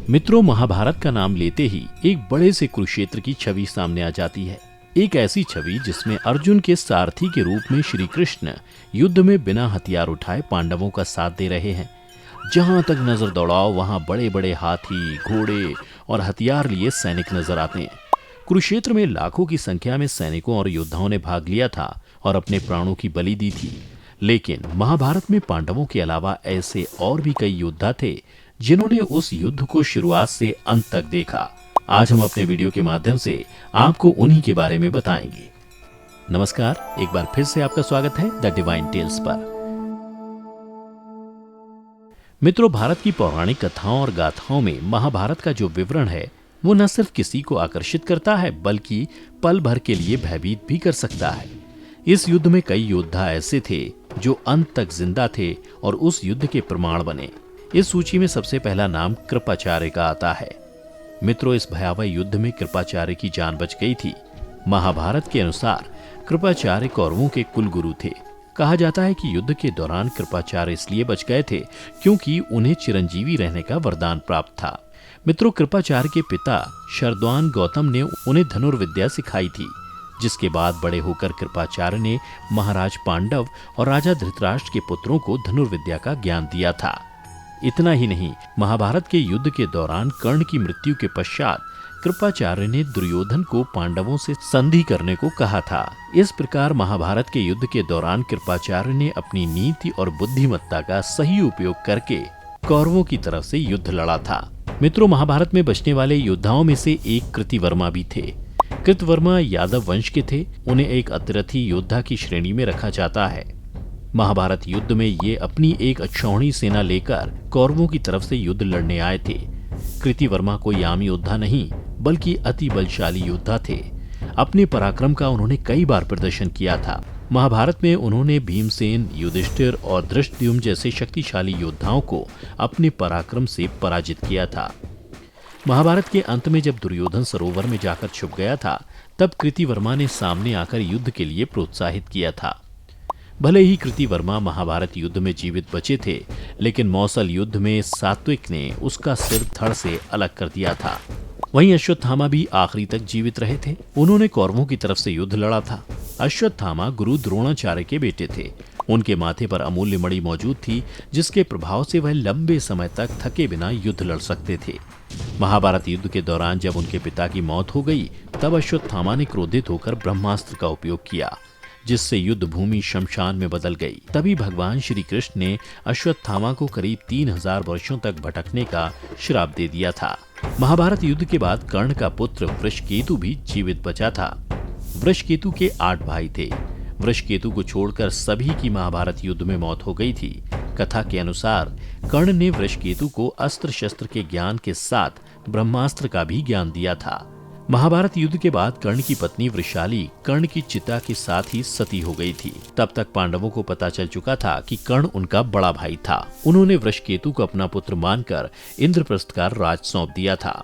मित्रों, महाभारत का नाम लेते ही एक बड़े से कुरुक्षेत्र की छवि सामने आ जाती है। एक ऐसी छवि जिसमें अर्जुन के सारथी के रूप में श्री कृष्ण युद्ध में बिना हथियार उठाए पांडवों का साथ दे रहे हैं। जहां तक नजर दौड़ाओ वहां बड़े बड़े हाथी, घोड़े और हथियार लिए सैनिक नजर आते हैं। कुरुक्षेत्र में लाखों की संख्या में सैनिकों और योद्धाओं ने भाग लिया था और अपने प्राणों की बलि दी थी। लेकिन महाभारत में पांडवों के अलावा ऐसे और भी कई योद्धा थे जिन्होंने उस युद्ध को शुरुआत से अंत तक देखा। आज हम अपने वीडियो के माध्यम से आपको उन्हीं के बारे में बताएंगे। नमस्कार, एक बार फिर से आपका स्वागत है द डिवाइन टेल्स पर। मित्रों, भारत की पौराणिक कथाओं और गाथाओं में महाभारत का जो विवरण है वो न सिर्फ किसी को आकर्षित करता है बल्कि पल भर के लिए भयभीत भी कर सकता है। इस युद्ध में कई योद्धा ऐसे थे जो अंत तक जिंदा थे और उस युद्ध के प्रमाण बने। इस सूची में सबसे पहला नाम कृपाचार्य का आता है। मित्रों, इस भयावह युद्ध में कृपाचार्य की जान बच गई थी। महाभारत के अनुसार कृपाचार्य कौरवों के कुल गुरु थे। कहा जाता है कि युद्ध के दौरान कृपाचार्य इसलिए बच गए थे क्योंकि उन्हें चिरंजीवी रहने का वरदान प्राप्त था। मित्रों, कृपाचार्य के पिता शरद्वान गौतम ने उन्हें धनुर्विद्या सिखाई थी, जिसके बाद बड़े होकर कृपाचार्य ने महाराज पांडव और राजा धृतराष्ट्र के पुत्रों को धनुर्विद्या का ज्ञान दिया था। इतना ही नहीं, महाभारत के युद्ध के दौरान कर्ण की मृत्यु के पश्चात कृपाचार्य ने दुर्योधन को पांडवों से संधि करने को कहा था। इस प्रकार महाभारत के युद्ध के दौरान कृपाचार्य ने अपनी नीति और बुद्धिमत्ता का सही उपयोग करके कौरवों की तरफ से युद्ध लड़ा था। मित्रों, महाभारत में बचने वाले योद्धाओं में से एक कृतिवर्मा भी थे। कृतवर्मा यादव वंश के थे। उन्हें एक अतिरथी योद्धा की श्रेणी में रखा जाता है। महाभारत युद्ध में ये अपनी एक अक्षौहिणी सेना लेकर कौरवों की तरफ से युद्ध लड़ने आए थे। कृतिवर्मा कोई आम योद्धा नहीं बल्कि अति बलशाली योद्धा थे। अपने पराक्रम का उन्होंने कई बार प्रदर्शन किया था। महाभारत में उन्होंने भीमसेन, युधिष्ठिर और धृष्टद्युम्न जैसे शक्तिशाली योद्धाओं को अपने पराक्रम से पराजित किया था। महाभारत के अंत में जब दुर्योधन सरोवर में जाकर छुप गया था, तब कृतिवर्मा ने सामने आकर युद्ध के लिए प्रोत्साहित किया था। भले ही कृतिवर्मा महाभारत युद्ध में जीवित बचे थे, लेकिन मौसल युद्ध में सात्विक ने उसका सिर धड़ से अलग कर दिया था। वहीं अश्वत्थामा भी आखिरी तक जीवित रहे थे। उन्होंने कौरवों की तरफ से युद्ध लड़ा था। अश्वत्थामा गुरु द्रोणाचार्य के बेटे थे। उनके माथे पर अमूल्य मणि मौजूद थी, जिसके प्रभाव से वह लंबे समय तक थके बिना युद्ध लड़ सकते थे। महाभारत युद्ध के दौरान जब उनके पिता की मौत हो गई, तब अश्वत्थामा ने क्रोधित होकर ब्रह्मास्त्र का उपयोग किया, जिससे युद्ध भूमि शमशान में बदल गई। तभी भगवान श्री कृष्ण ने अश्वत्थामा को करीब 3000 वर्षों तक भटकने का श्राप दे दिया था। महाभारत युद्ध के बाद कर्ण का पुत्र वृषकेतु भी जीवित बचा था। वृषकेतु के 8 भाई थे। वृषकेतु को छोड़कर सभी की महाभारत युद्ध में मौत हो गई थी। कथा के अनुसार कर्ण ने वृषकेतु को अस्त्र शस्त्र के ज्ञान के साथ ब्रह्मास्त्र का भी ज्ञान दिया था। महाभारत युद्ध के बाद कर्ण की पत्नी वृषाली कर्ण की चिता के साथ ही सती हो गई थी। तब तक पांडवों को पता चल चुका था कि कर्ण उनका बड़ा भाई था। उन्होंने वृषकेतु को अपना पुत्र मानकर इंद्रप्रस्थ का राज सौंप दिया था।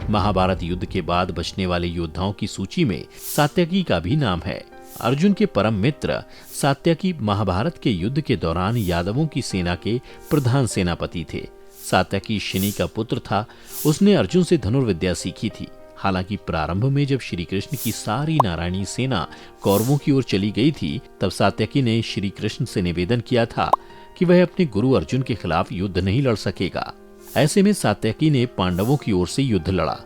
महाभारत युद्ध के बाद बचने वाले योद्धाओं की सूची में सात्यकी का भी नाम है। अर्जुन के परम मित्र सात्यकी महाभारत के युद्ध के दौरान यादवों की सेना के प्रधान सेनापति थे। सात्यकी शिनी का पुत्र था। उसने अर्जुन से धनुर्विद्या सीखी थी। हालांकि प्रारंभ में जब श्री कृष्ण की सारी नारायणी सेना कौरवों की ओर चली गई थी, तब सात्यकी ने श्री कृष्ण से निवेदन किया था कि वह अपने गुरु अर्जुन के खिलाफ युद्ध नहीं लड़ सकेगा। ऐसे में सात्यकी ने पांडवों की ओर से युद्ध लड़ा।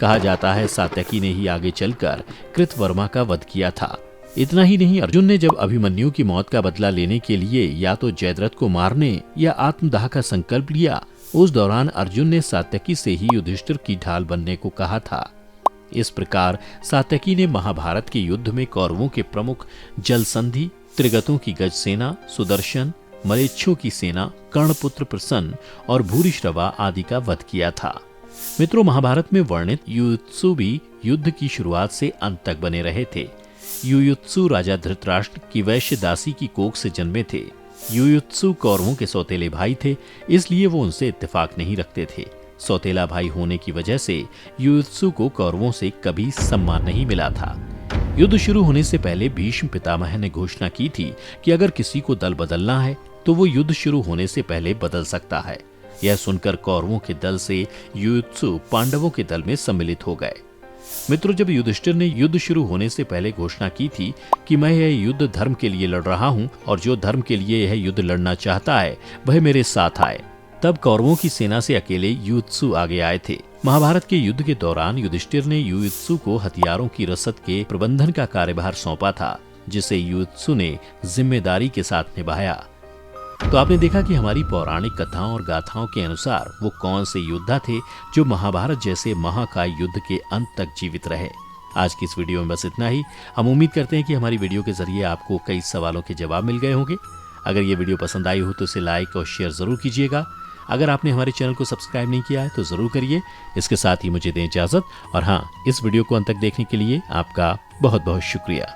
कहा जाता है सात्यकी ने ही आगे चलकर कृतवर्मा का वध किया था। इतना ही नहीं, अर्जुन ने जब अभिमन्यु की मौत का बदला लेने के लिए या तो जयद्रथ को मारने या आत्मदाह का संकल्प लिया, उस दौरान अर्जुन ने सात्यकी से ही युधिष्ठिर की ढाल बनने को कहा था। इस प्रकार सात्यकी ने महाभारत के युद्ध में कौरवों के प्रमुख जलसंधि, त्रिगतों की गज सेना, सुदर्शन, मलेच्छों की सेना, कर्णपुत्र प्रसन्न और भूरिश्रवा आदि का वध किया था। मित्रों, महाभारत में वर्णित युयुत्सु भी युद्ध की शुरुआत से अंत तक बने रहे थे। युयुत्सु राजा धृतराष्ट्र की वैश्य दासी की कोख से जन्मे थे। युयुत्सु कौरवों के सौतेले भाई थे, इसलिए वो उनसे इत्तेफाक नहीं रखते थे। सौतेला भाई होने की वजह से युयुत्सु को कौरवों से कभी सम्मान नहीं मिला था। युद्ध शुरू होने से पहले भीष्म पितामह ने घोषणा की थी कि अगर किसी को दल बदलना है तो वो युद्ध शुरू होने से पहले बदल सकता है। यह सुनकर कौरवों के दल से युयुत्सु पांडवों के दल में सम्मिलित हो गए। मित्रों, जब युधिष्ठिर ने युद्ध शुरू होने से पहले घोषणा की थी कि मैं यह युद्ध धर्म के लिए लड़ रहा हूं और जो धर्म के लिए यह युद्ध लड़ना चाहता है वह मेरे साथ आए, तब कौरवों की सेना से अकेले युयुत्सु आगे आए थे। महाभारत के युद्ध के दौरान युधिष्ठिर ने युयुत्सु को हथियारों की रसद के प्रबंधन का कार्यभार सौंपा था, जिसे युयुत्सु ने जिम्मेदारी के साथ निभाया। तो आपने देखा कि हमारी पौराणिक कथाओं और गाथाओं के अनुसार वो कौन से योद्धा थे जो महाभारत जैसे महाकाय युद्ध के अंत तक जीवित रहे। आज की इस वीडियो में बस इतना ही। हम उम्मीद करते हैं कि हमारी वीडियो के जरिए आपको कई सवालों के जवाब मिल गए होंगे। अगर ये वीडियो पसंद आई हो तो इसे लाइक और शेयर जरूर कीजिएगा। अगर आपने हमारे चैनल को सब्सक्राइब नहीं किया है तो जरूर करिए। इसके साथ ही मुझे दें इजाजत, और हाँ, इस वीडियो को अंत तक देखने के लिए आपका बहुत बहुत शुक्रिया।